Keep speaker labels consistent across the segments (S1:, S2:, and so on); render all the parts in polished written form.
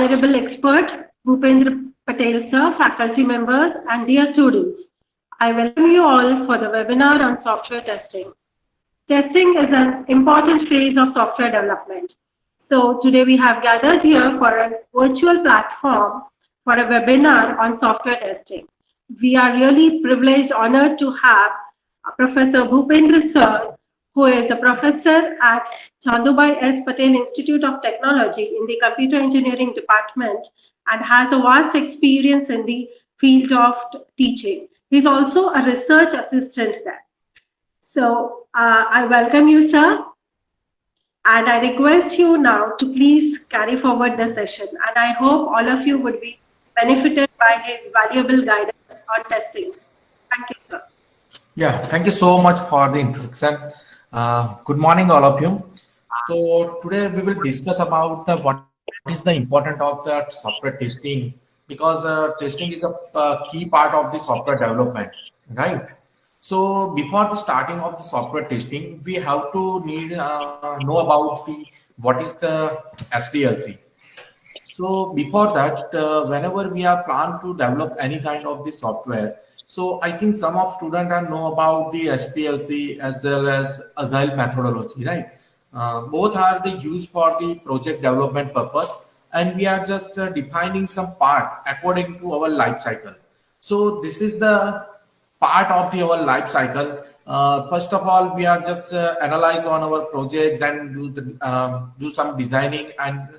S1: Honorable expert Bhupendra Patel sir, faculty members and dear students. I welcome you all for the webinar on software testing. Testing is an important phase of software development. So today we have gathered here for a virtual platform for a webinar on software testing. We are really privileged, honored to have Professor Bhupendra sir, who is a professor at Chandubai S. Patel Institute of Technology in the Computer Engineering Department and has a vast experience in the field of teaching. He's also a research assistant there. So I welcome you, sir, and I request you now to please carry forward the session. And I hope all of you would be benefited by his valuable guidance on testing. Thank you, sir.
S2: Yeah, thank you so much for the introduction. Good morning, all of you. So today we will discuss about what is the importance of the software testing, because testing is a key part of the software development, right? So before the starting of the software testing, we have to know about the what is the SDLC. So before that, whenever we are plan to develop any kind of the software, so I think some of students know about the SPLC as well as Agile methodology, right? Both are the used for the project development purpose, and we are just defining some part according to our life cycle. So this is the part of our life cycle. First of all, we are just analyze on our project, then do some designing and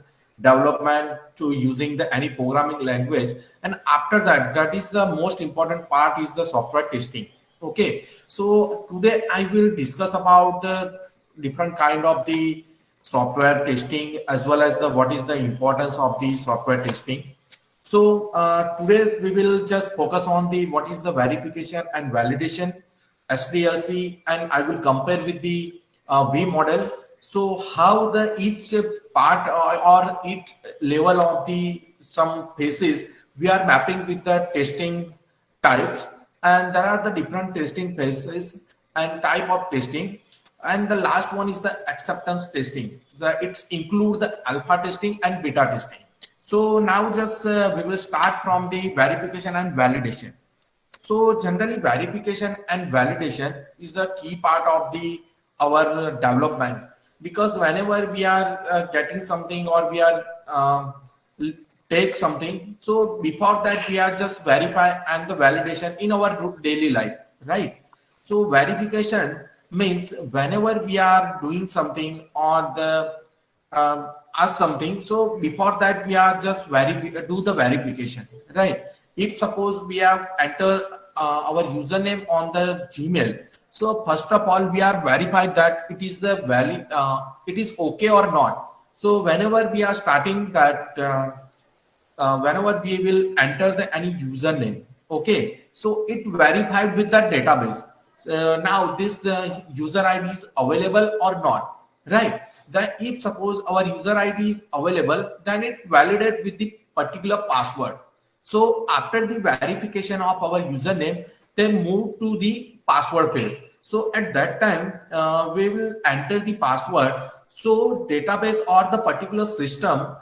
S2: development to using the any programming language, and after that is the most important part is the software testing. Okay, so today I will discuss about the different kind of the software testing as well as the what is the importance of the software testing. So today we will just focus on the what is the verification and validation, SDLC, and I will compare with the V model. So how the each part or each level of the some phases we are mapping with the testing types, and there are the different testing phases and type of testing, and the last one is the acceptance testing. It's include the alpha testing and beta testing. So now just we will start from the verification and validation. So generally verification and validation is a key part of the our development, because whenever we are getting something or we are take something, so before that we are just verify and the validation in our daily life, right? So verification means whenever we are doing something or the ask something, so before that we are just do the verification, right? If suppose we have enter our username on the Gmail, so first of all we are verified that it is the valid, it is okay or not. So whenever we are starting that, whenever we will enter the any username, okay, so it verified with that database. Now this user ID is available or not, right? That if suppose our user ID is available, then it validate with the particular password. So after the verification of our username, they move to the password field. So at that time, we will enter the password. So database or the particular system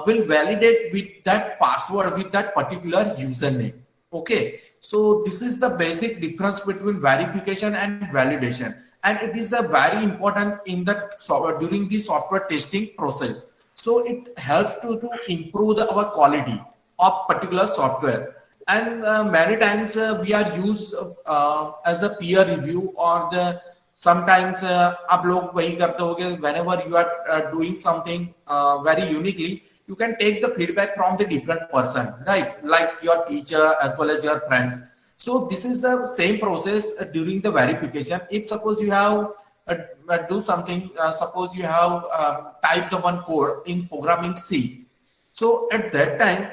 S2: will validate with that password with that particular username. Okay. So this is the basic difference between verification and validation, and it is a very important in the software during the software testing process. So it helps to improve our quality of particular software. And many times we are used as a peer review or the sometimes आप लोग वही करते होगे whenever you are doing something very uniquely, you can take the feedback from the different person, right? Like your teacher as well as your friends. So this is the same process during the verification. If suppose you have do something, suppose you have typed the one code in programming C. So at that time,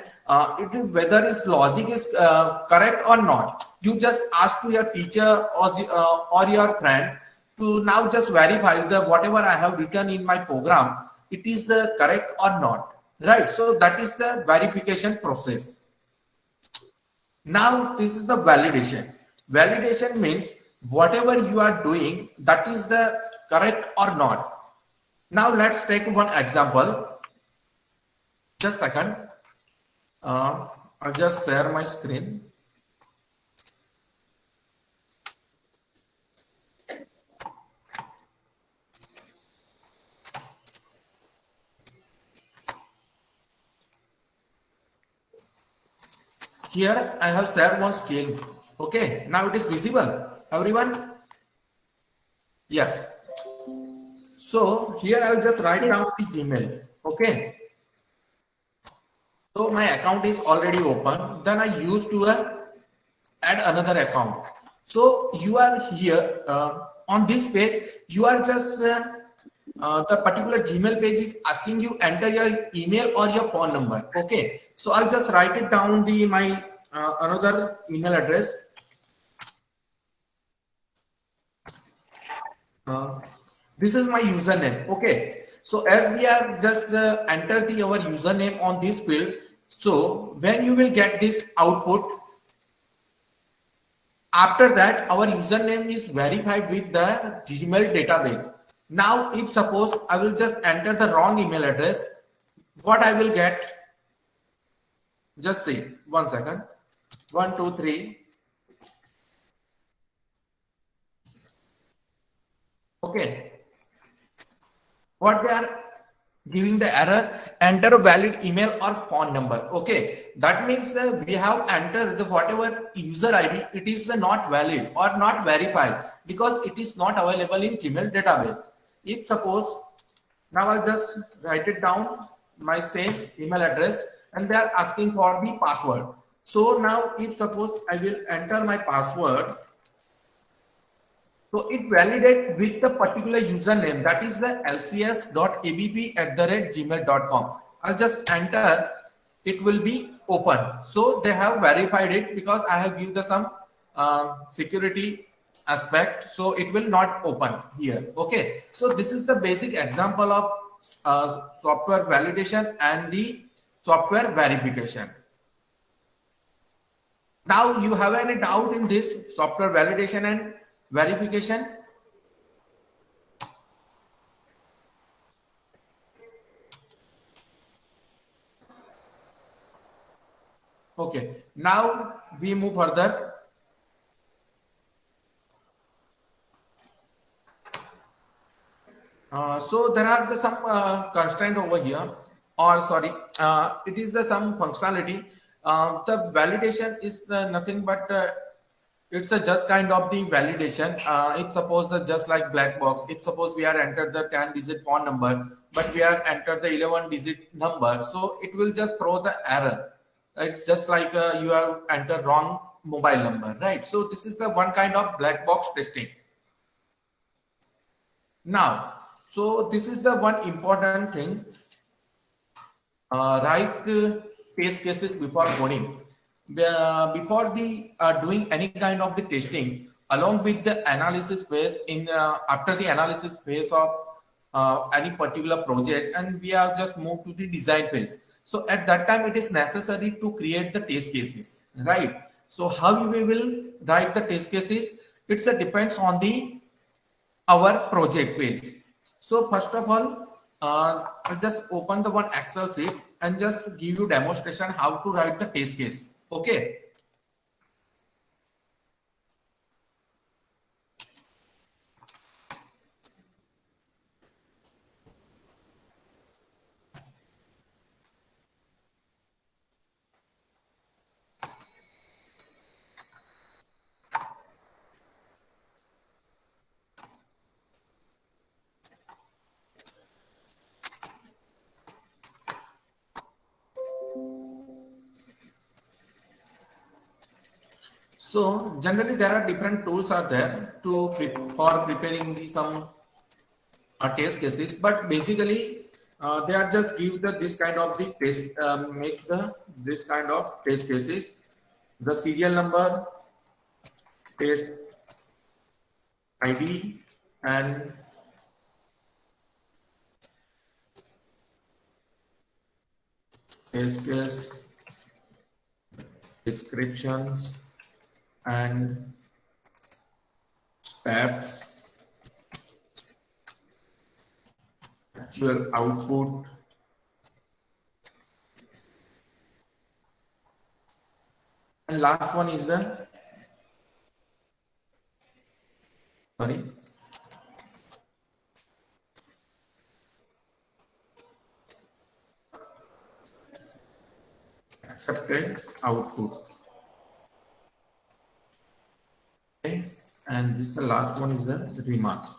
S2: whether its logic is correct or not, you just ask to your teacher or your friend to now just verify that whatever I have written in my program, it is the correct or not, right? So that is the verification process. Now this is the validation. Validation means whatever you are doing, that is the correct or not. Now let's take one example. Just a second. I'll just share my screen. Here I have shared one screen. Okay, now it is visible. Everyone? Yes. So here I'll just write
S1: Yes.
S2: down the Gmail. Okay. So my account is already open. Then I used to add another account. So you are here on this page. You are just the particular Gmail page is asking you enter your email or your phone number. Okay. So I'll just write it down the my another email address. Uh, this is my username. Okay. So as we have just entered our username on this field, so when you will get this output, after that our username is verified with the Gmail database. Now, if suppose I will just enter the wrong email address, what I will get? Just see. 1 second. 1, 2, 3. Okay. What they are giving the error, enter a valid email or phone number. Okay, that means we have entered the whatever user id, it is not valid or not verified because it is not available in Gmail database. If suppose now I'll just write it down my same email address and they are asking for the password. So now if suppose I will enter my password, so it validates with the particular username, that is the lcs.abb@gmail.com. I'll just enter, it will be open. So they have verified it because I have given the some security aspect. So it will not open here. Okay. So this is the basic example of software validation and the software verification. Now you have any doubt in this software validation and verification? Okay, now we move further. So there are some constraint over here, or sorry, it is the some functionality. The validation is nothing but it's a just kind of the validation. If suppose the just like black box, if suppose we are entered the 10-digit phone number, but we are entered the 11-digit number, so it will just throw the error. It's just like you have entered wrong mobile number, right? So this is the one kind of black box testing. Now, so this is the one important thing. Write test cases before coding. Before the doing any kind of the testing, along with the analysis phase in after the analysis phase of any particular project, and we have just moved to the design phase. So at that time, it is necessary to create the test cases, right? So how we will write the test cases? It depends on the our project page. So first of all, I'll just open the one Excel sheet and just give you demonstration how to write the test case. Okay. So generally there are different tools are there to for preparing some test cases, but basically they are just give the this kind of the test make the this kind of test cases, the serial number, test ID, and test case descriptions and steps, actual output, And last one is the, sorry, accepted output. Okay, and this the last one is the remarks.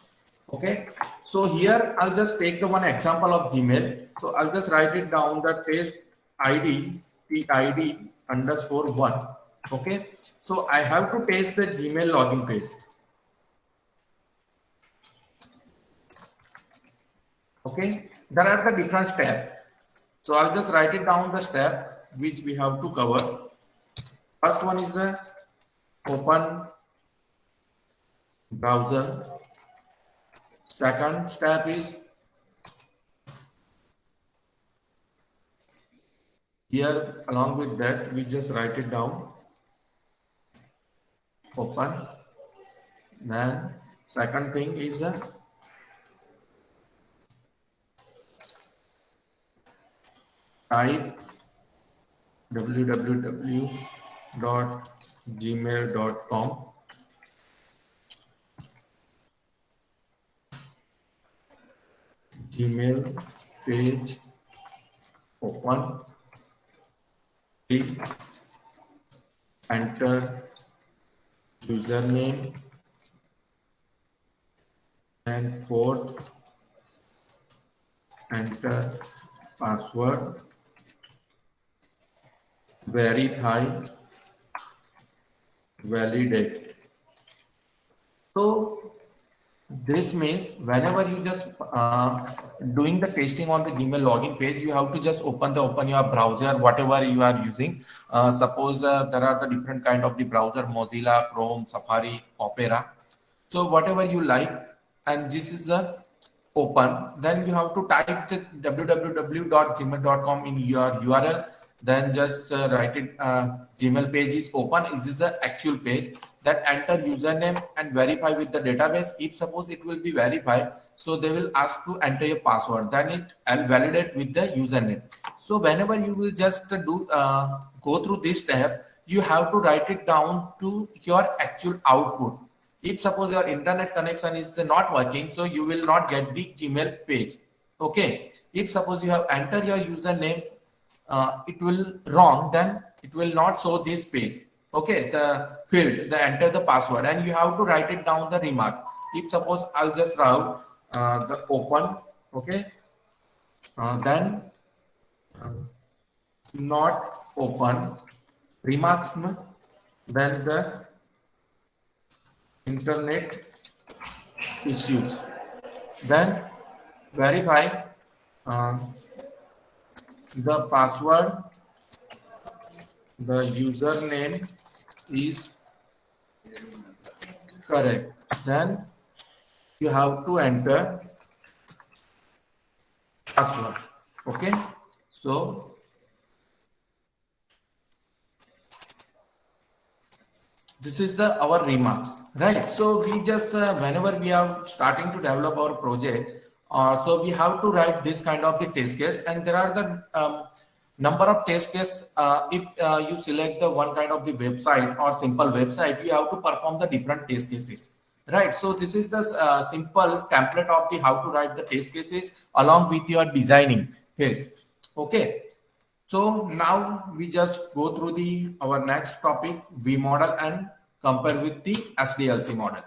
S2: Okay, so here I'll just take the one example of Gmail. So I'll just write it down, the test ID, TID underscore one. Okay, so I have to paste the Gmail login page. Okay, there are the different steps. So I'll just write it down, the step which we have to cover. First one is the open browser. Second step is here, along with that we just write it down, open. Then second thing is type www.gmail.com, Gmail page, open, click, enter username and port, enter password, verify, validate. So this means whenever you just doing the testing on the Gmail login page, you have to just open your browser, whatever you are using. Suppose there are the different kind of the browser, Mozilla, Chrome, Safari, Opera. So whatever you like, and this is the open. Then you have to type the www.gmail.com in your URL. Then just write it. Gmail page is open. Is this the actual page? Then enter username and verify with the database. If suppose it will be verified, so they will ask to enter your password. Then it and validate with the username. So whenever you will just do go through this step, you have to write it down to your actual output. If suppose your internet connection is not working, so you will not get the Gmail page. Okay, if suppose you have entered your username, it will wrong, then it will not show this page. Okay, the field, the enter the password, and you have to write it down the remark. If suppose I'll just write the open. Okay, then uh, not open remarks, then the internet issues. Then verify uh, the password, the username is correct. Then you have to enter password. Okay, so this is the our remarks, right? So we just whenever we are starting to develop our project, so we have to write this kind of the test case, and there are the number of test case. If you select the one kind of the website or simple website, you have to perform the different test cases, right? So this is the simple template of the how to write the test cases along with your designing phase. Okay, so now we just go through the our next topic, V model, and compare with the SDLC model.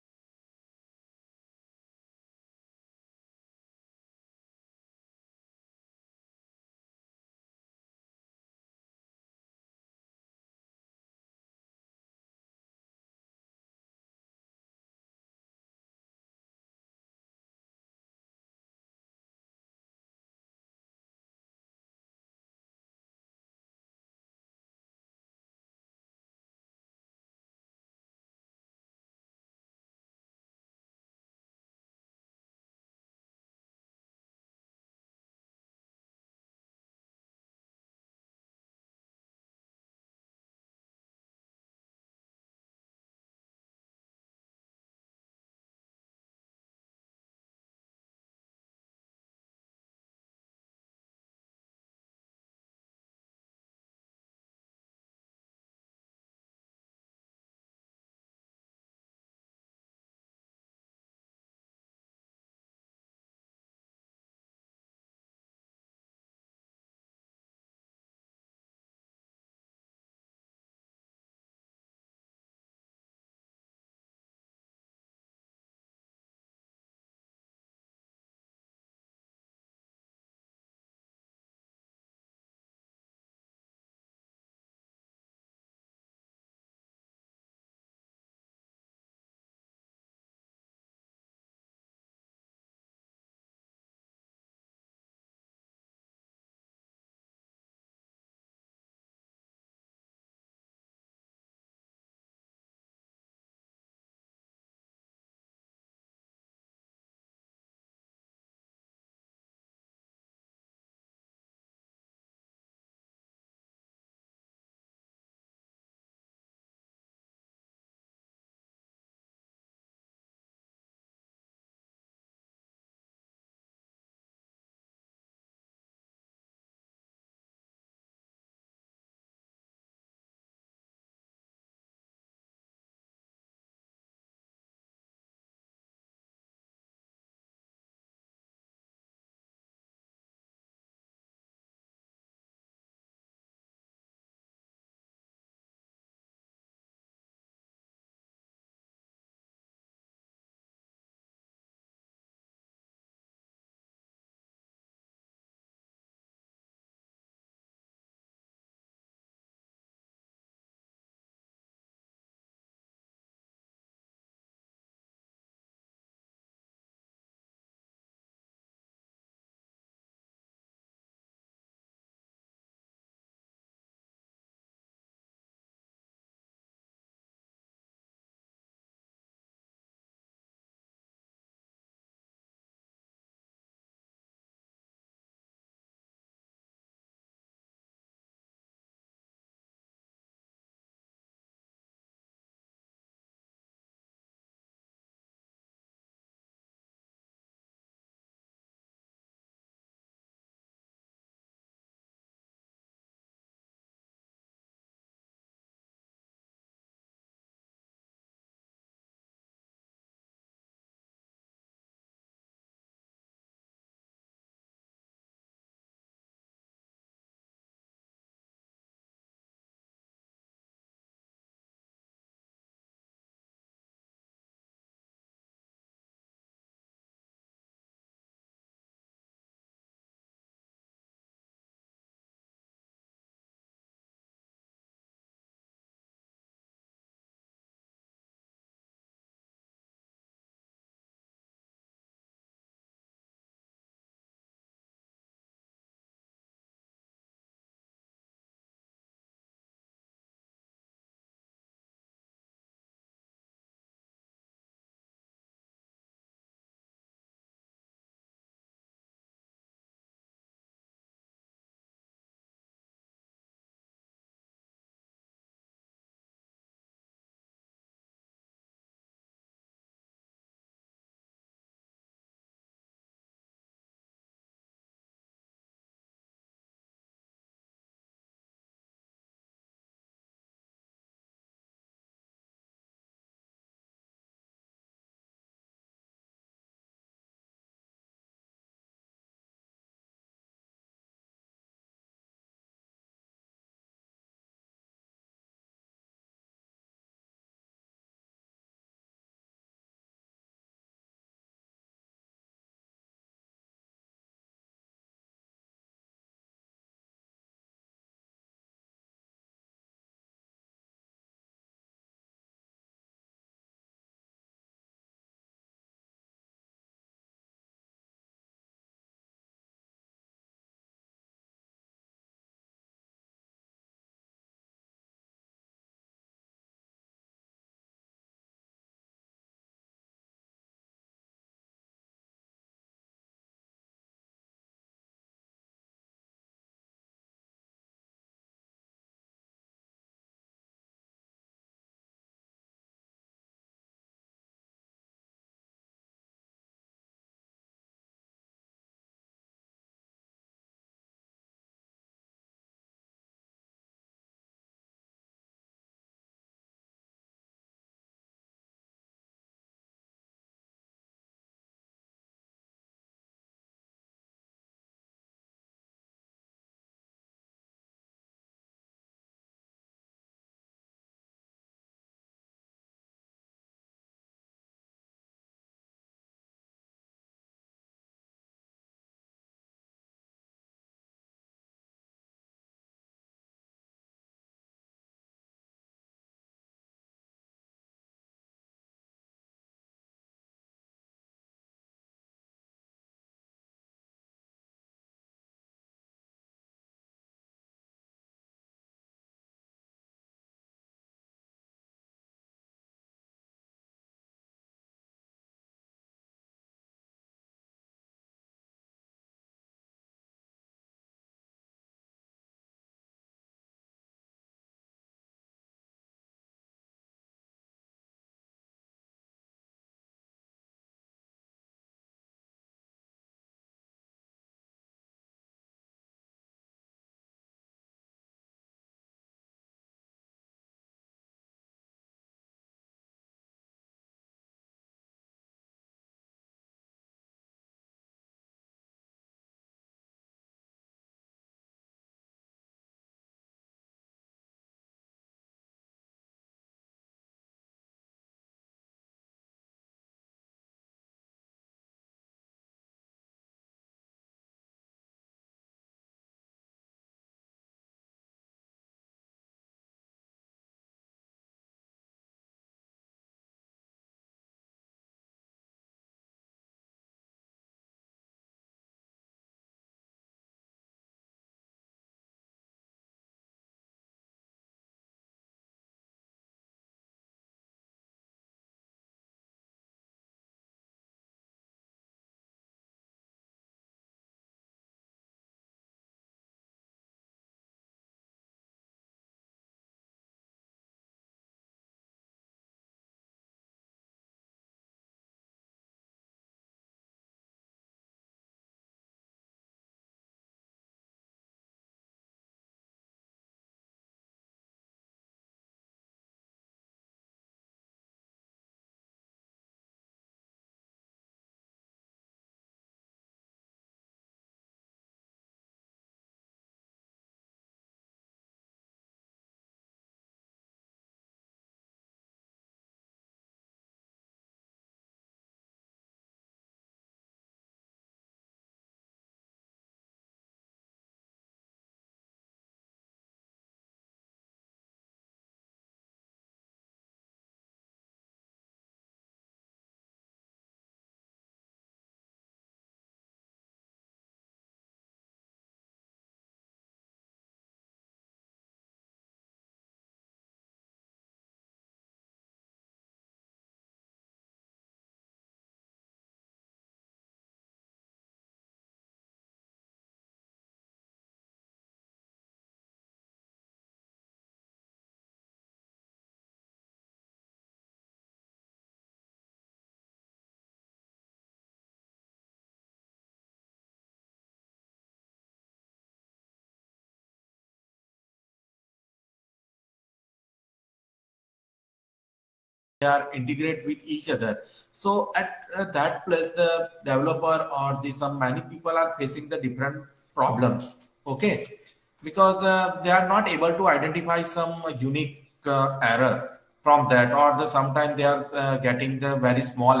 S2: are integrate with each other. So at that place, the developer or the some many people are facing the different problems. Okay, because they are not able to identify some unique error from that, or the sometimes they are getting the very small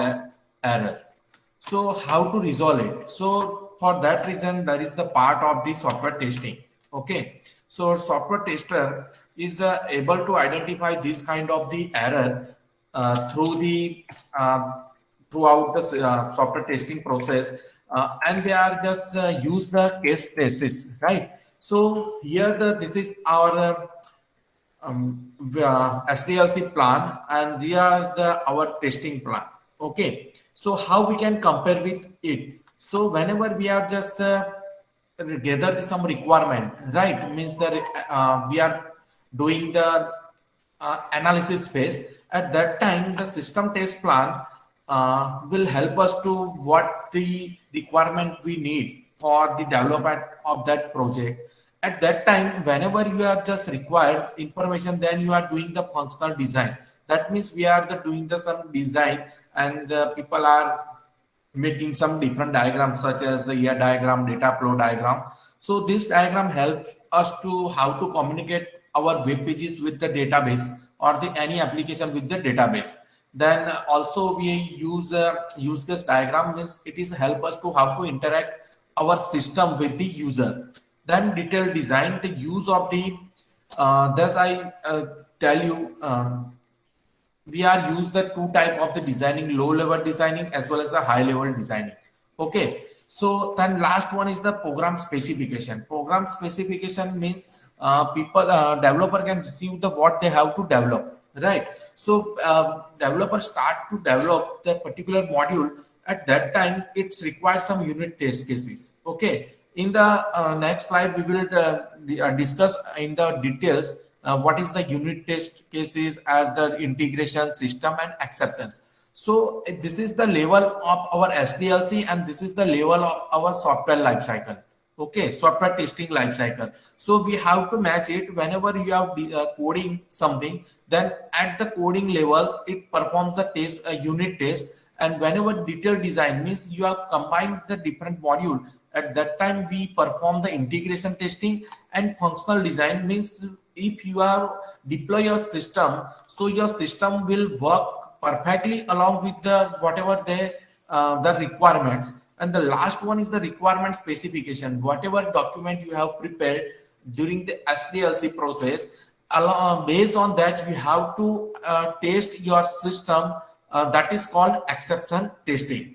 S2: error. So how to resolve it? So for that reason, there is the part of the software testing. Okay. So software tester is able to identify this kind of the error through the throughout the software testing process, and they are just use the case basis, right? So here the this is our SDLC plan, and they are the our testing plan. Okay, so how we can compare with it? So whenever we are just gather some requirement, right? Means that we are doing the analysis phase. At that time, the system test plan will help us to what the requirement we need for the development of that project. At that time, whenever you are just required information, then you are doing the functional design. That means we are the doing the some design, and the people are making some different diagrams such as the year diagram, data flow diagram. So this diagram helps us to how to communicate our web pages with the database, or the any application with the database. Then also we use this diagram, means it is help us to how to interact our system with the user. Then detailed design, the use of the thus I tell you, we are use the two type of the designing, low level designing as well as the high level designing. Okay, so then last one is the program specification. Program specification means people developer can receive the what they have to develop, right? So developers start to develop the particular module. At that time it's required some unit test cases. Okay, in the next slide we will discuss in the details what is the unit test cases at the integration system and acceptance. So this is the level of our SDLC, and this is the level of our software lifecycle. Okay, software testing lifecycle. So we have to match it. Whenever you are coding something, then at the coding level it performs the test, unit test. And whenever detailed design means you have combined the different module, at that time we perform the integration testing. And functional design means if you are deploy your system, so your system will work perfectly along with the whatever the requirements. And the last one is the requirement specification. Whatever document you have prepared during the SDLC process, based on that you have to test your system. That is called acceptance testing.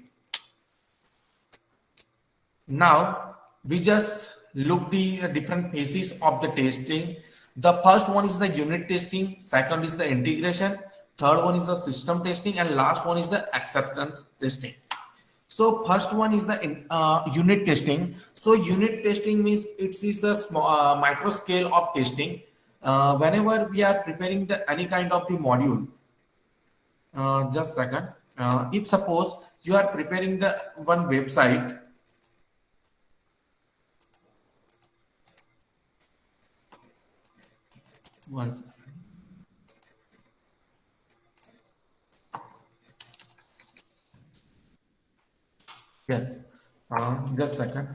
S2: Now we just look the different phases of the testing. The first one is the unit testing, second is the integration, third one is the system testing, and last one is the acceptance testing. So first one is the unit testing. So unit testing means it is a small micro scale of testing. Whenever we are preparing the any kind of the module, just second. If suppose you are preparing the one website, one, yes, just second.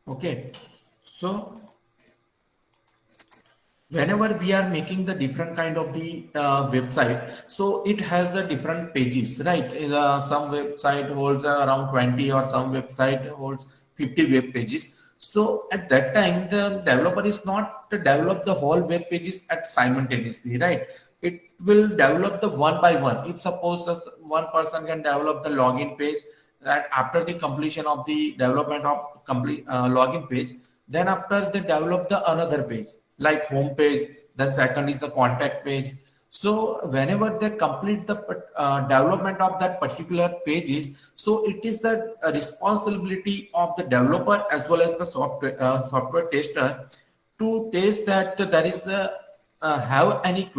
S2: Okay, so whenever we are making the different kind of the website, so it has the different pages, right? Some website holds around 20, or some website holds 50 web pages. So at that time the developer is not to develop the whole web pages at simultaneously, right? It will develop the one by one. If suppose one person can develop the login page, that after the completion of the development of complete login page, then after they develop the another page like home page, then second is the contact page. So whenever they complete the development of that particular pages, so it is the responsibility of the developer as well as the software tester to test that there is have any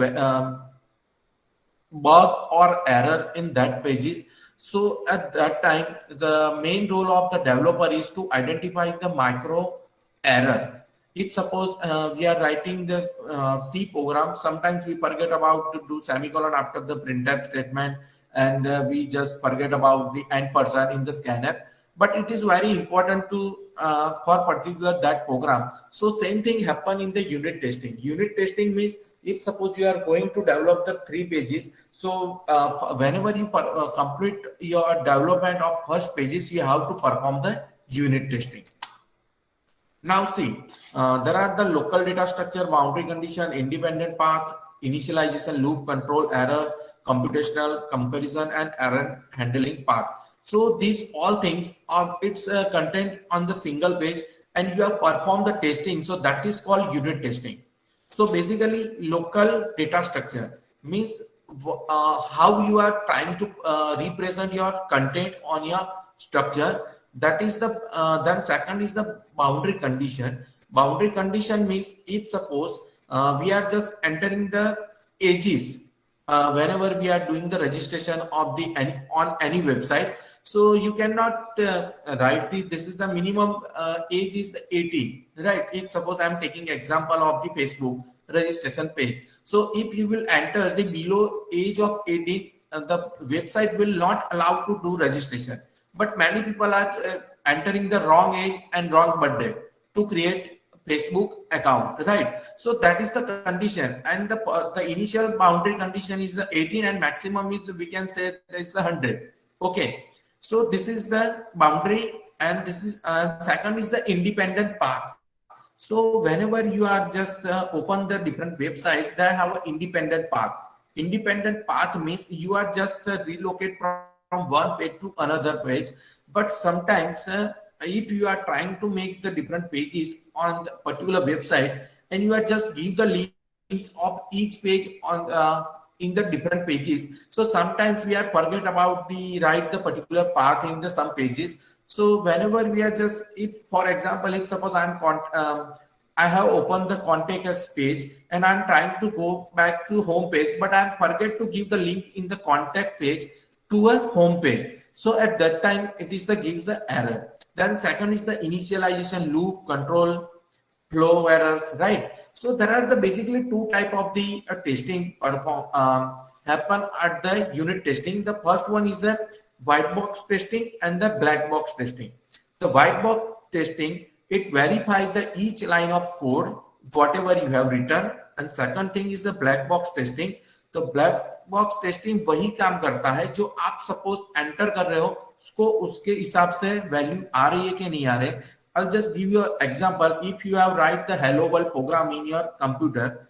S2: bug or error in that pages. So at that time, the main role of the developer is to identify the micro error. If suppose we are writing the C program, sometimes we forget about to do semicolon after the printf statement, and we just forget about the end person in the scanner. But it is very important to for particular that program. So same thing happen in the unit testing. Unit testing means if suppose you are going to develop the 3 pages, so whenever you complete your development of first pages, you have to perform the unit testing. Now see, there are the local data structure, boundary condition, independent path, initialization, loop, control, error, computational, comparison, and error handling path. So these all things are its content on the single page, and you have performed the testing. So that is called unit testing. So basically, local data structure means how you are trying to represent your content on your structure. That is the then second is the boundary condition. Boundary condition means if suppose we are just entering the ages whenever we are doing the registration of the on any website. So you cannot write this is the minimum age is the 18, right? If suppose I'm taking example of the Facebook registration page. So if you will enter the below age of 18, the website will not allow to do registration. But many people are entering the wrong age and wrong birthday to create Facebook account, right? So that is the condition, and the initial boundary condition is the 18, and maximum is we can say is the 100. Okay, so this is the boundary, and this is second is the independent path. So whenever you are just open the different website, they have an independent path. Independent path means you are just relocate from one page to another page. But sometimes if you are trying to make the different pages on the particular website, and you are just give the link of each page on in the different pages, so sometimes we are forget about the write the particular path in the some pages. So whenever we are just, if for example, if suppose I have opened the contact us page and I'm trying to go back to home page, but I forget to give the link in the contact page to a home page. So at that time, it is the gives the error. Then second is the initialization, loop, control, flow errors, right? So there are the basically two type of the testing happen at the unit testing. The first one is the white box testing and the black box testing. The white box testing, it verifies the each line of code whatever you have written, and second thing is the black box testing. तो black box testing वही काम करता है जो आप suppose enter कर रहे हो उसको उसके हिसाब से वैल्यू आ रही है कि नहीं आ रहे. I'll just give you an example. If you have write the hello world program in your computer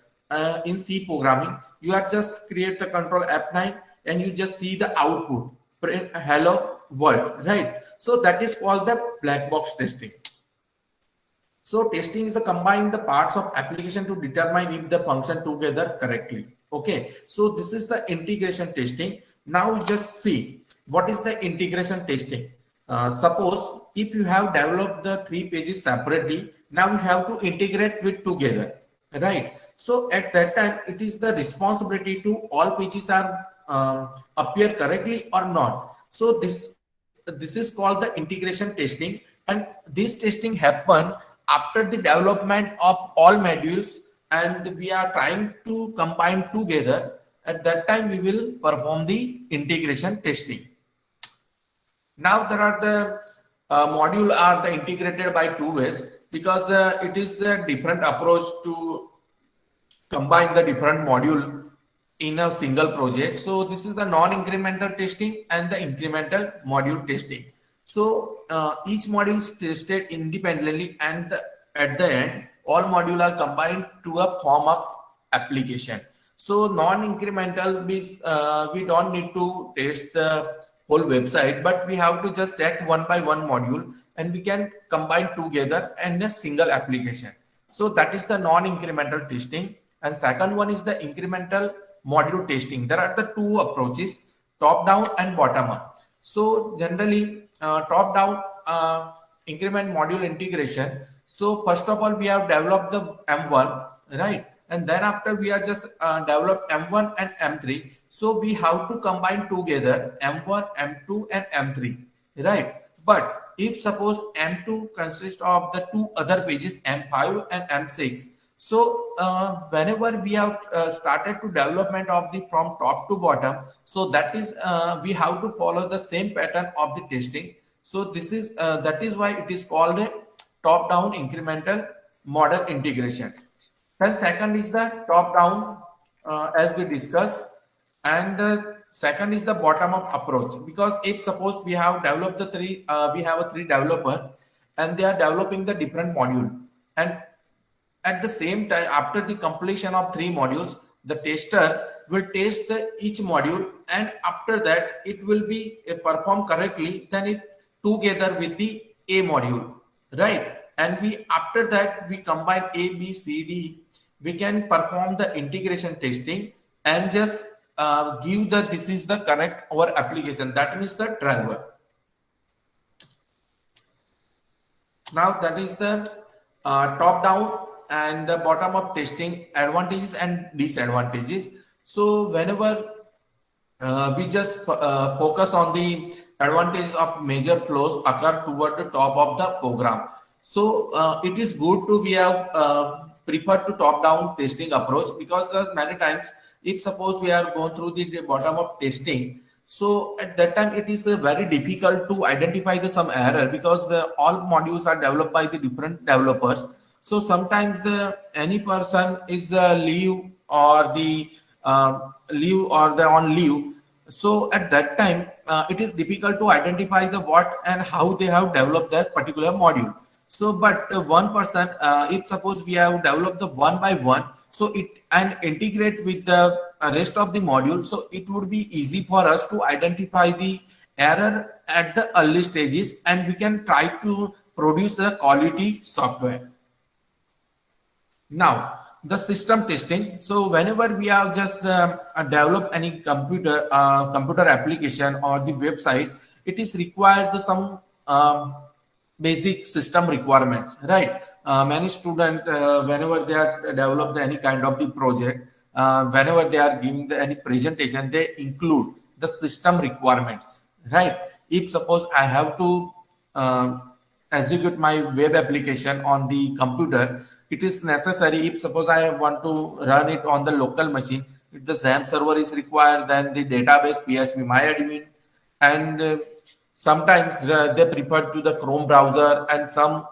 S2: in C programming, you are just create the control F9 and you just see the output print hello world, right? So that is called the black box testing. So testing is a combine the parts of application to determine if the function together correctly. Okay, so this is the integration testing. Now just see what is the integration testing. Suppose if you have developed the 3 pages separately, now you have to integrate with together, right? So at that time, it is the responsibility to all pages are appear correctly or not. So this is called the integration testing, and this testing happen after the development of all modules, and we are trying to combine together. At that time, we will perform the integration testing. Now there are the module are the integrated by 2 ways, because it is a different approach to combine the different module in a single project. So this is the non-incremental testing and the incremental module testing. So each module is tested independently, and at the end, all modules are combined to a form of application. So non-incremental means we don't need to test the whole website, but we have to just check one by one module, and we can combine together in a single application. So that is the non-incremental testing. And second one is the incremental module testing. There are the 2 approaches, top down and bottom up. So generally top down increment module integration. So first of all, we have developed the M1, right? And then after we are just developed M1 and M3. So we have to combine together M1, M2 and M3, right? But if suppose M2 consists of the two other pages M5 and M6, so whenever we have started to development of the from top to bottom, so that is we have to follow the same pattern of the testing. So this is that is why it is called a top down incremental model integration. Then second is the top down, as we discussed, and the second is the bottom up approach. Because if suppose we have developed the three, we have a three developer, and they are developing the different module, and at the same time, after the completion of three modules, the tester will test the each module, and after that it will be performed correctly. Then it together with the A module, right? And we after that we combine A, B, C, D. We can perform the integration testing and just give the this is the correct our application. That means the driver. Now that is the top down and the bottom up testing advantages and disadvantages. So whenever we just focus on the advantage of major flows occur toward the top of the program. So it is good to we have prefer to top down testing approach, because many times if suppose we are going through the bottom up testing, so at that time it is very difficult to identify the some error, because the all modules are developed by the different developers. So sometimes the any person is leave or the leave or the on leave. So at that time it is difficult to identify the what and how they have developed that particular module. So but one person, if suppose we have developed the one by one, so it and integrate with the rest of the module, so it would be easy for us to identify the error at the early stages, and we can try to produce the quality software. Now, the system testing. So whenever we have just developed any computer application or the website, it is required some basic system requirements, right? Many students, whenever they are developed any kind of the project, whenever they are giving any presentation, they include the system requirements, right? If suppose I have to execute my web application on the computer, it is necessary. If suppose I want to run it on the local machine, if the XAMPP server is required, then the database PHP MyAdmin, and sometimes they prefer to the Chrome browser, and some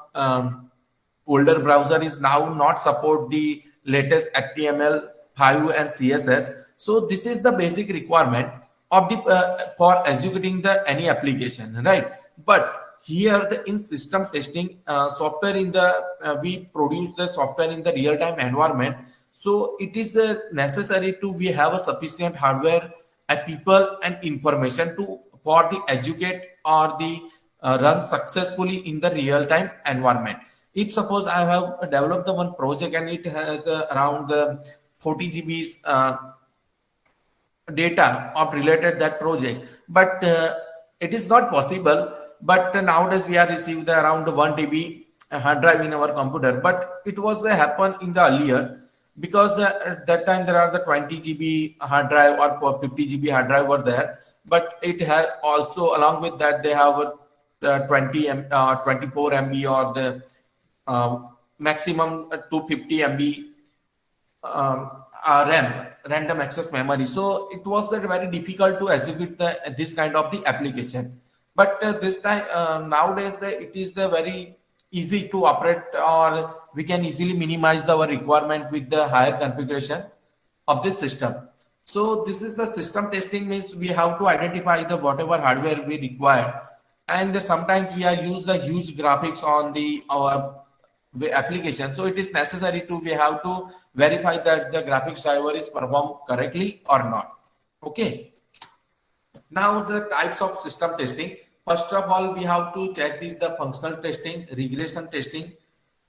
S2: older browser is now not support the latest HTML5 and CSS. So this is the basic requirement of the for executing the any application, right? But here the in system testing software in the we produce the software in the real time environment. So it is the necessary to we have a sufficient hardware and people and information to for the educate or the run successfully in the real time environment. If suppose I have developed the one project and it has around 40 GBs data of related that project, but it is not possible. But nowadays we are received around 1 TB hard drive in our computer, but it was happen in the earlier, because at that time there are the 20 GB hard drive or 50 GB hard drive were there, but it has also along with that they have 24 MB or the maximum 250 MB RAM, random access memory. So it was very difficult to execute this kind of the application. But this time nowadays it is very easy to operate, or we can easily minimize our requirement with the higher configuration of this system. So this is the system testing, means we have to identify the whatever hardware we require, and sometimes we are use the huge graphics on the our application. So it is necessary to we have to verify that the graphics driver is performed correctly or not. Okay. Now the types of system testing. First of all, we have to check this the functional testing, regression testing,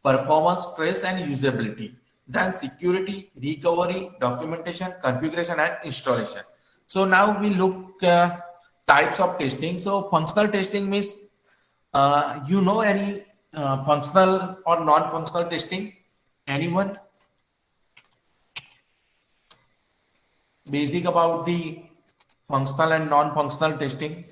S2: performance, trace and usability. Then security, recovery, documentation, configuration and installation. So now we look types of testing. So functional testing means you know any functional or non-functional testing? Anyone? Basic about the functional and non-functional testing.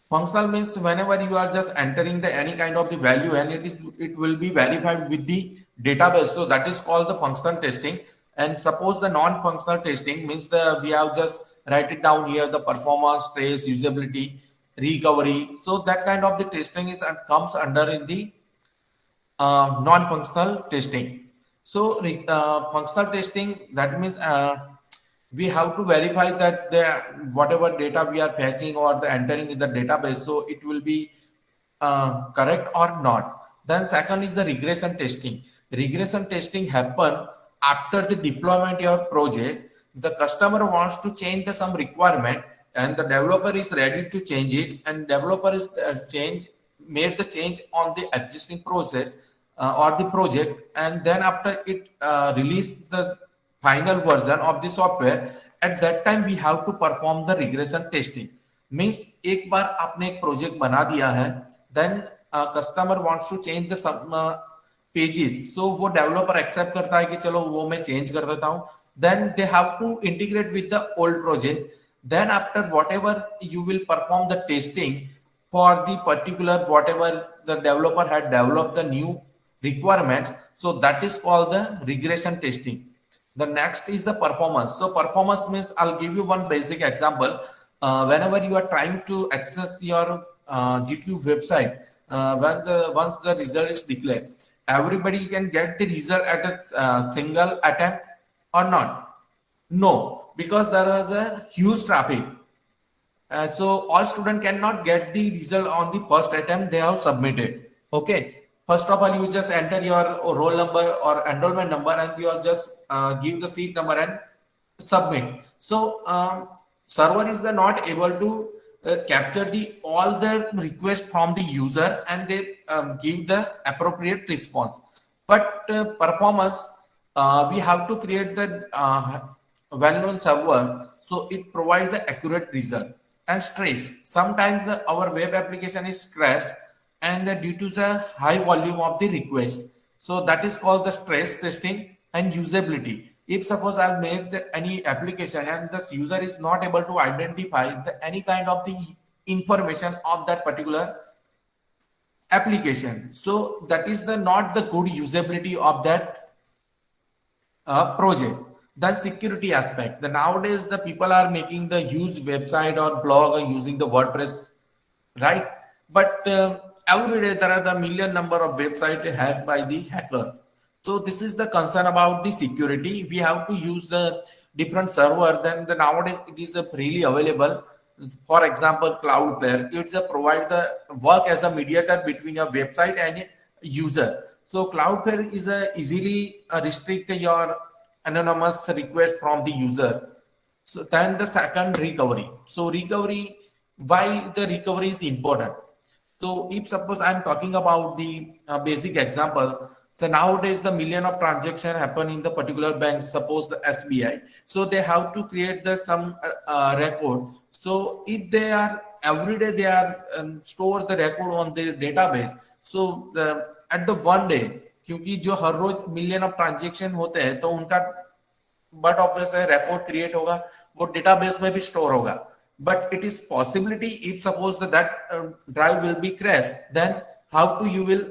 S2: Functional means whenever you are just entering the any kind of the value and it will be verified with the database. So that is called the functional testing. And suppose the non-functional testing means the we have just write it down here, the performance, trace, usability, recovery. So that kind of the testing is comes under in the non-functional testing. So functional testing, that means we have to verify that the whatever data we are fetching or the entering in the database, so it will be correct or not. Then second is the regression testing. Regression testing happen after the deployment of your project. The customer wants to change the some requirement and the developer is ready to change it, and developer is made the change on the existing process or the project, and then after it release the final version of the software, at that time we have to perform the regression testing. Means एक बार आपने एक project बना दिया है, then customer wants to change the some pages, so वो developer accept करता है कि चलो वो मैं change कर देता हूँ, then they have to integrate with the old project. Then after whatever you will perform the testing for the particular whatever the developer had developed the new requirements, so that is called the regression testing. The next is the performance. So performance means, I'll give you one basic example. Whenever you are trying to access your GQ website, once the result is declared, everybody can get the result at a single attempt or not? No, because there was a huge traffic. So all students cannot get the result on the first attempt they have submitted. Okay. First of all, you just enter your roll number or enrollment number and you are just give the seat number and submit. So server is not able to capture the all the requests from the user and they give the appropriate response. But performance, we have to create the well-known server, so it provides the accurate result. And stress, sometimes our web application is stressed and due to the high volume of the request, so that is called the stress testing. And usability, if suppose I've made any application and the user is not able to identify any kind of the information of that particular application, so that is the not the good usability of that project. The security aspect, the nowadays the people are making the huge website or blog or using the WordPress, right? But every day there are the million number of websites hacked by the hacker. So this is the concern about the security. We have to use the different server. Then the nowadays it is freely available. For example, Cloudflare, it's a provide the work as a mediator between a website and a user. So Cloudflare is a easily restrict your anonymous request from the user. So then the second, recovery. So recovery, why the recovery is important? So if suppose I'm talking about the basic example, so nowadays the million of transaction happen in the particular bank, suppose the SBI. So they have to create the some record. So if they are every day they are store the record on their database. So at the one day, क्योंकि जो हर रोज million of transaction होते हैं तो उनका but obvious है report create होगा, वो database में भी स्टोर होगा. But it is possibility if suppose that drive will be crashed, then how to you will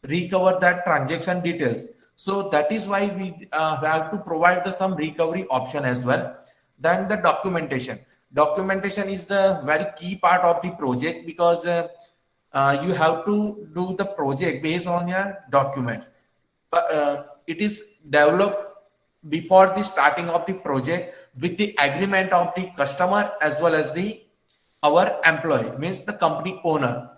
S2: recover that transaction details. So that is why we have to provide some recovery option as well. Then the documentation. Documentation is the very key part of the project because you have to do the project based on your documents. It is developed before the starting of the project with the agreement of the customer as well as the our employee, means the company owner.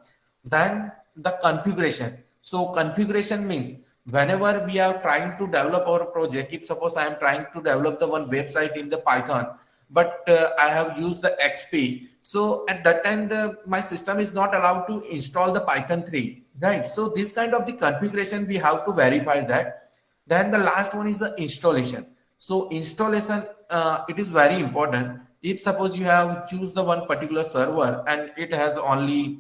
S2: Then the configuration. So configuration means whenever we are trying to develop our project, if suppose I am trying to develop the one website in the Python, but I have used the XP, so at that time my system is not allowed to install the Python 3, right? So this kind of the configuration we have to verify that. Then the last one is the installation. So installation, it is very important. If suppose you have choose the one particular server and it has only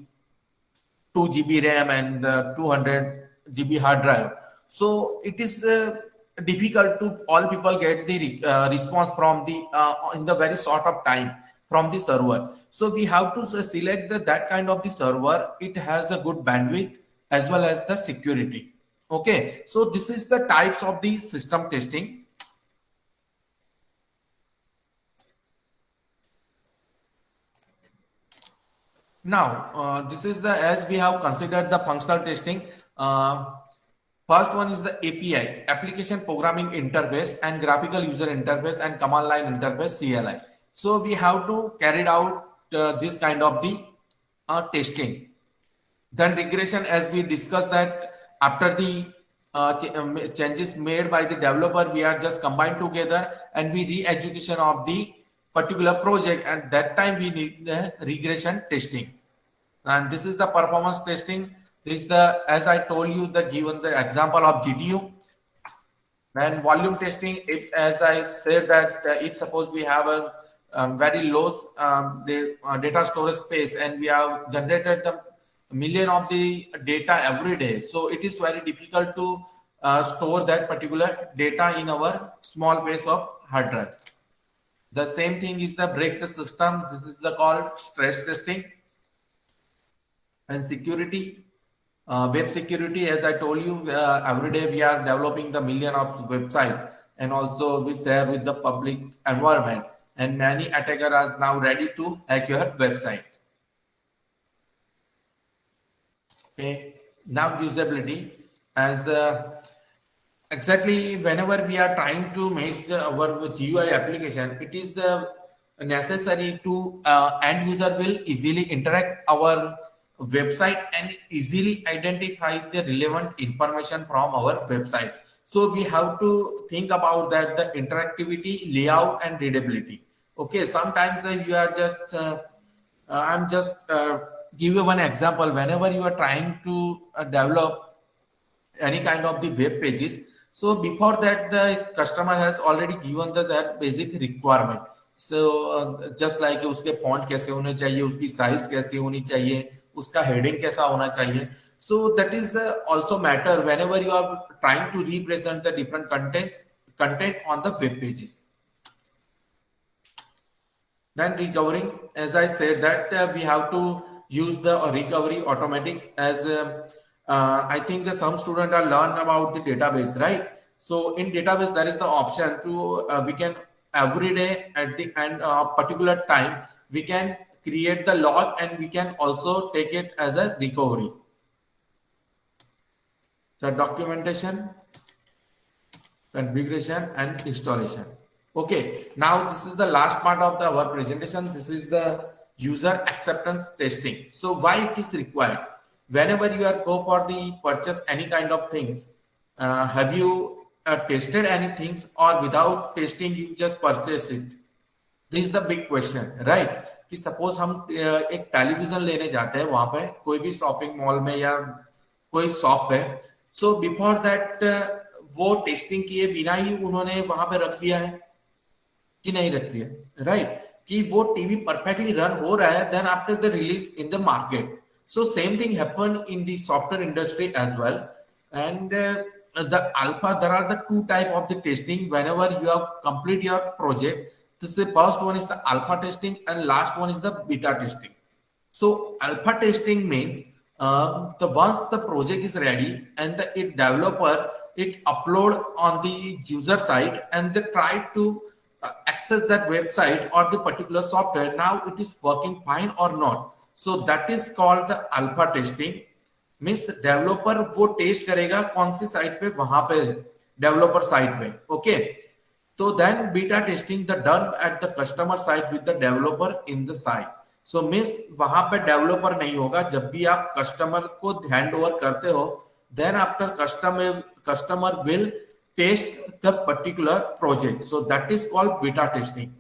S2: 2 GB RAM and 200 GB hard drive, so it is difficult to all people get the response from the in the very short of time from the server. So we have to select that kind of the server. It has a good bandwidth as well as the security. Okay, so this is the types of the system testing. Now, this is the, as we have considered the functional testing. First one is the API, Application Programming Interface, and Graphical User Interface and Command Line Interface, CLI. So we have to carry out this kind of the testing. Then regression, as we discussed that after the changes made by the developer, we are just combined together and we re-execution of the particular project. At that time, we need the regression testing. And this is the performance testing. This is the, as I told you, the given the example of GTU. And volume testing, if, as I said that if suppose we have a very low data storage space and we have generated the million of the data every day, so it is very difficult to store that particular data in our small base of hard drive. The same thing is the break the system. This is the called stress testing. And security, web security, as I told you, every day we are developing the million of website, and also we share with the public environment, and many attackers are now ready to hack your website. Okay, now usability, as the exactly whenever we are trying to make our GUI application, it is the necessary to end user will easily interact our website and easily identify the relevant information from our website. So we have to think about that, the interactivity, layout, and readability. Okay, sometimes you are just I'm just give you one example. Whenever you are trying to develop any kind of the web pages, so before that the customer has already given that basic requirement. So just like उसके font कैसे होने चाहिए, उसकी size कैसे होनी चाहिए, उसका heading कैसा होना चाहिए. So that is also matter whenever you are trying to represent the different content on the web pages. Then recovering, as I said that we have to use the recovery automatic, as I think some students are learn about the database, right? So in database there is the option to we can every day at the end of particular time we can create the log and we can also take it as a recovery. The documentation, configuration, and installation. Okay, now this is the last part of our presentation. This is the user acceptance testing. So why it is required? Whenever you are go for the purchase any kind of things, have you tested anything, or without testing you just purchase it? This is the big question, right? कि suppose हम एक television लेने जाते हैं वहां पे कोई भी शॉपिंग मॉल में या कोई शॉप है, सो बिफोर दैट वो टेस्टिंग किए बिना ही उन्होंने वहां पे रख दिया है कि नहीं रख दिया, राइट? कि वो टीवी परफेक्टली रन हो रहा है then after the release in the market. So same thing happened in the software industry as well. And the alpha, there are the two type of the testing. Whenever you have complete your project, this is the first one is the alpha testing and last one is the beta testing. So alpha testing means the once the project is ready and the developer it upload on the user side and they try to access that website or the particular software. Now it is working fine or not. So that is called the alpha testing. Means developer वो test करेगा कौन सी site पे, वहां पे developer site पे. Okay, तो then beta testing the done at the customer site with the developer in the site. So means वहां पे डेवलपर नहीं होगा. जब भी आप कस्टमर को हैंड ओवर करते हो then after customer will test the particular project. So that is called beta testing.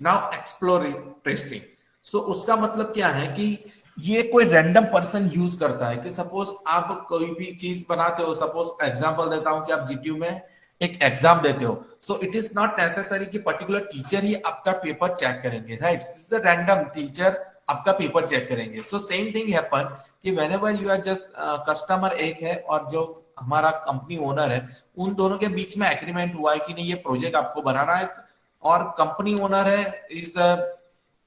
S2: Now exploratory testing. So उसका मतलब क्या है कि ये कोई रैंडम पर्सन यूज करता है कि सपोज आप कोई भी चीज बनाते हो, सपोज एग्जांपल देता हूं कि आप जीटीयू में एक एग्जाम देते हो, so it is not necessary कि पर्टिकुलर टीचर ही आपका पेपर चेक करेंगे, right? This is the random teacher आपका पेपर चेक करेंगे. सो सेम थिंग हैपन कि whenever you are just customer एक है और जो हमारा कंपनी ओनर है, उन दोनों के बीच में एग्रीमेंट हुआ है कि नहीं ये प्रोजेक्ट आपको बनाना है, or company owner is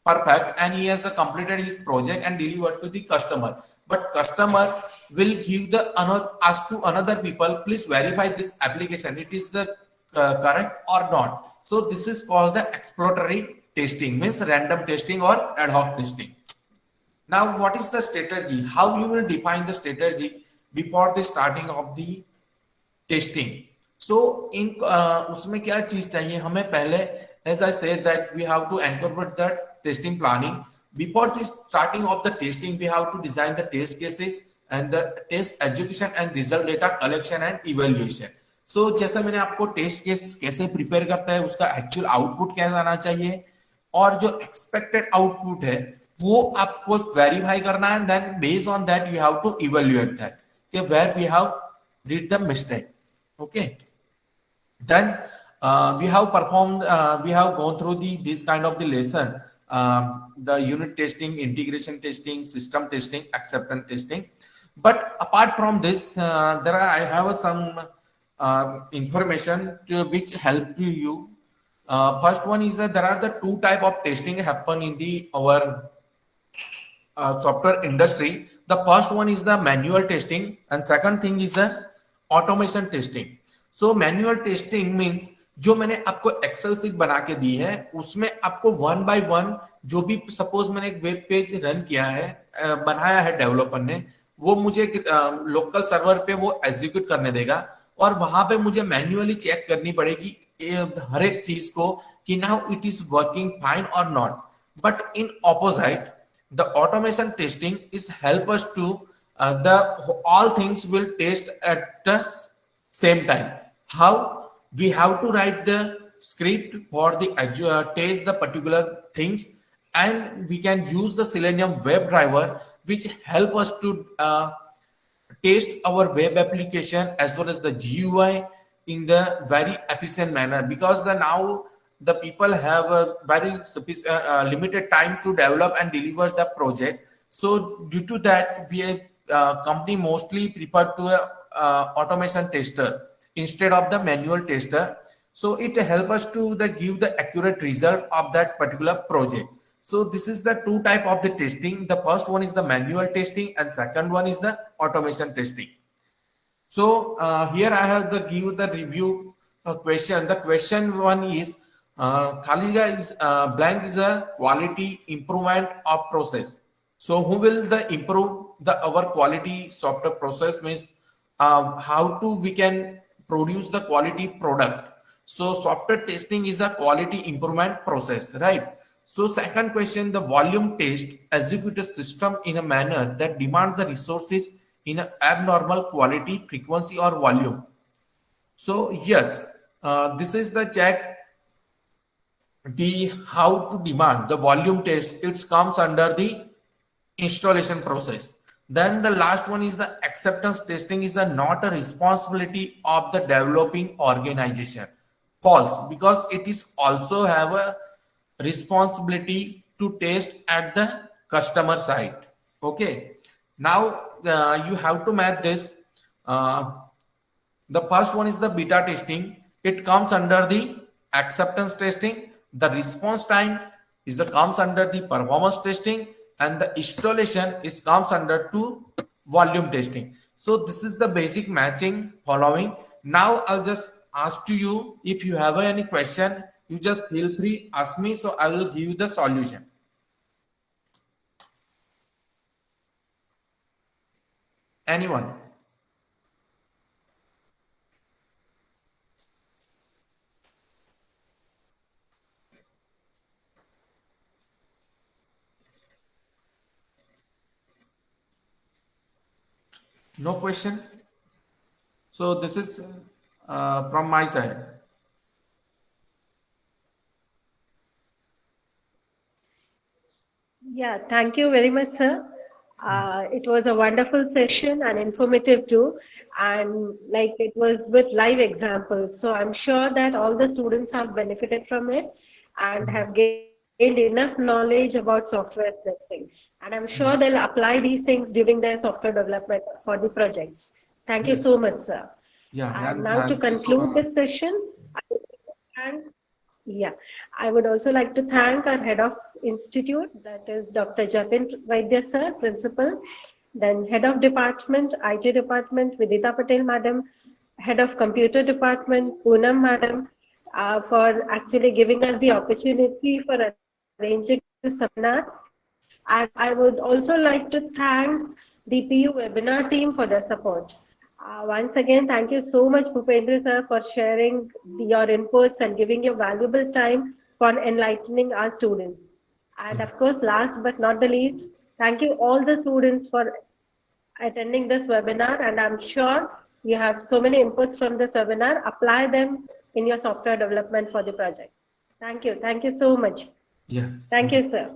S2: perfect and he has completed his project and delivered to the customer, but customer will give the another ask to another people, please verify this application, it is the correct or not. So this is called the exploratory testing, means random testing or ad hoc testing. Now, what is the strategy? How you will define the strategy before the starting of the testing. So in उसमें क्या चीज चाहिए हमें पहले, as I said that we have to incorporate the testing planning. Before the starting of the testing, we have to design the test cases and the test execution and result data collection and evaluation. So जैसा मैंने आपको test case कैसे prepare करता है, उसका actual output कैसा आना चाहिए और जो एक्सपेक्टेड आउटपुट है वो आपको वेरीफाई करना है, then based on that you have to evaluate that कि where we have did the mistake. Okay, then we have performed, we have gone through this kind of the lesson, the unit testing, integration testing, system testing, acceptance testing. But apart from this, I have some information which help you. First one is that there are the two type of testing happen in our software industry. The first one is the manual testing and second thing is the automation testing. So manual testing means जो मैंने आपको Excel seat बना के दी है उसमें आपको one by one जो भी सपोज मैंने एक वेब पेज रन किया है, बनाया है डेवलपर ने, वो मुझे लोकल सर्वर पे वो एग्जीक्यूट करने देगा और वहां पे मुझे मैन्युअली चेक करनी पड़ेगी हर एक चीज को कि now it is working fine और not. But in opposite the automation testing is help us to all things will test at the same time. How? We have to write the script for the test the particular things, and we can use the Selenium WebDriver which help us to test our web application as well as the GUI in the very efficient manner, because now the people have a very limited time to develop and deliver the project. So due to that, company mostly prefer to automation tester instead of the manual tester. So it helps us to give the accurate result of that particular project. So this is the two type of the testing. The first one is the manual testing and second one is the automation testing. So here I have the give the review question. The question one is Khaliga is blank is a quality improvement of process. So who will the improve our quality software process, means how we can produce the quality product. So software testing is a quality improvement process, right? So second question, the volume test execute a system in a manner that demands the resources in an abnormal quality, frequency or volume. So yes, this is the check the how to demand the volume test. It comes under the installation process. Then the last one is the acceptance testing is not a responsibility of the developing organization. False, because it is also have a responsibility to test at the customer side. Okay, now you have to match this. The first one is the beta testing. It comes under the acceptance testing. The response time comes under the performance testing, and the installation comes under to volume testing. So this is the basic matching following. Now I'll just ask to you, if you have any question, you just feel free ask me, so I will give you the solution. Anyone? No question? So this is from my side.
S1: Yeah, thank you very much, sir. It was a wonderful session and informative too. And like it was with live examples. So I'm sure that all the students have benefited from it and have gained enough knowledge about software testing. And I'm sure they'll apply these things during their software development for the projects. Thank you so much, sir.
S2: Yeah.
S1: And now to conclude this session, Yeah, I would also like to thank our head of institute, that is Dr. Jatin Vaidya sir, principal, then head of department, IT department, Vidita Patel madam, head of computer department, Poonam madam, for actually giving us the opportunity for arranging this seminar. And I would also like to thank the PU webinar team for their support. Once again, thank you so much, Bhupendra sir, for sharing your inputs and giving your valuable time for enlightening our students. And of course, last but not the least, thank you all the students for attending this webinar. And I'm sure you have so many inputs from this webinar. Apply them in your software development for the project. Thank you. Thank you so much.
S2: Yeah.
S1: Thank you, sir.